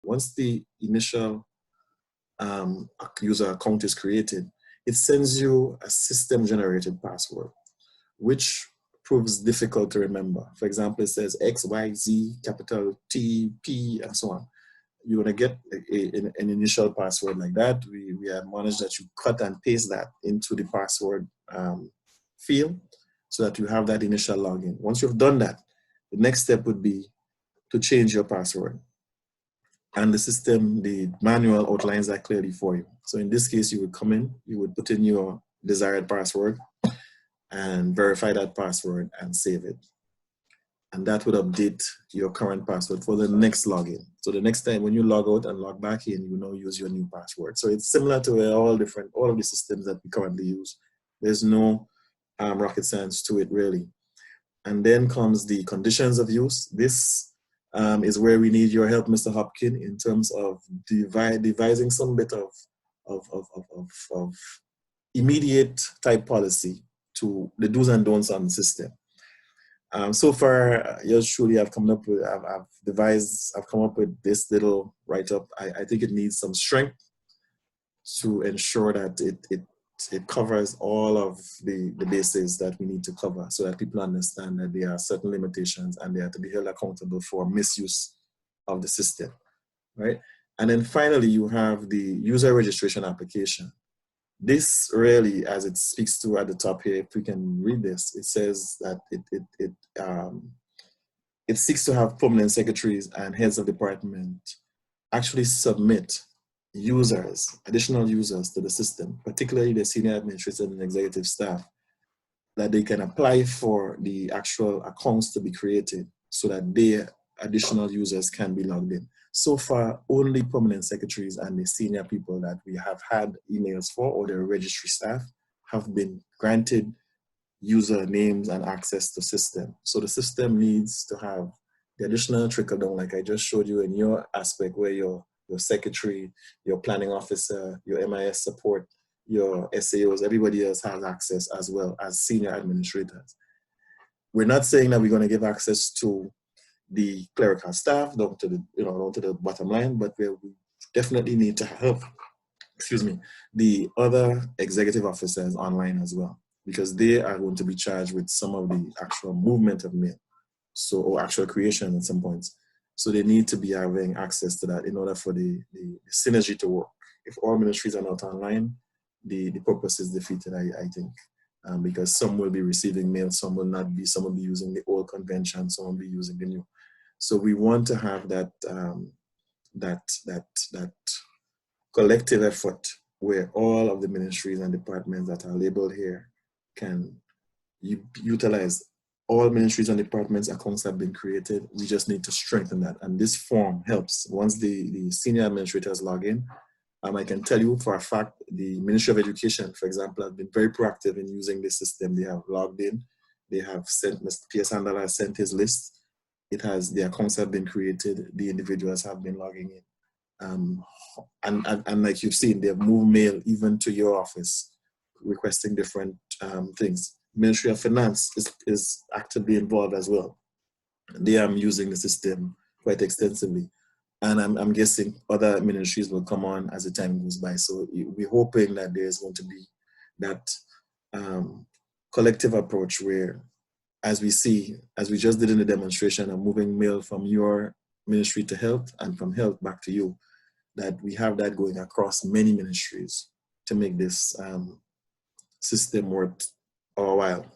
once the initial user account is created, it sends you a system-generated password, which proves difficult to remember. For example, it says X, Y, Z, capital T, P, and so on. You want to get an initial password like that. We have managed that you cut and paste that into the password field so that you have that initial login. Once you've done that, the next step would be to change your password. And the system, the manual outlines that clearly for you. So in this case, you would come in, you would put in your desired password and verify that password and save it. And that would update your current password for the next login. So the next time when you log out and log back in, you now use your new password. So it's similar to all of the systems that we currently use. There's no rocket science to it really. And then comes the conditions of use. This is where we need your help, Mr. Hopkin, in terms of devising some bit of immediate type policy to the do's and don'ts on the system. So far, yours truly, I've come up with this little write-up. I think it needs some strength to ensure that it covers all of the bases that we need to cover so that people understand that there are certain limitations and they have to be held accountable for misuse of the system, right? And then finally, you have the user registration application. This really, as it speaks to at the top here, if we can read this, it says that it seeks to have permanent secretaries and heads of department actually submit additional users to the system, particularly the senior administrators and executive staff, that they can apply for the actual accounts to be created so that their additional users can be logged in. So far, only permanent secretaries and the senior people that we have had emails for, or the registry staff, have been granted user names and access to system. So the system needs to have the additional trickle down, like I just showed you in your aspect, where your secretary, your planning officer, your MIS support, your SAOs, everybody else has access as well as senior administrators. We're not saying that we're going to give access to the clerical staff down to the bottom line, but we definitely need to help, the other executive officers online as well, because they are going to be charged with some of the actual movement of mail, or actual creation at some points. So they need to be having access to that in order for the synergy to work. If all ministries are not online, the purpose is defeated, I think. Because some will be receiving mail, some will not be, some will be using the old convention, some will be using the new. So we want to have that collective effort where all of the ministries and departments that are labeled here can utilize all ministries and departments accounts have been created. We just need to strengthen that. And this form helps. Once the senior administrators log in, I can tell you for a fact, the Ministry of Education, for example, has been very proactive in using this system. They have logged in. They have sent, Mr. Pierce Andala has sent his list. The accounts have been created. The individuals have been logging in. And like you've seen, they have moved mail even to your office, requesting different things. Ministry of Finance is actively involved as well. They are using the system quite extensively. And I'm guessing other ministries will come on as the time goes by. So we're hoping that there's going to be that collective approach where, as we just did in the demonstration of moving mail from your ministry to health and from health back to you, that we have that going across many ministries to make this system work all while.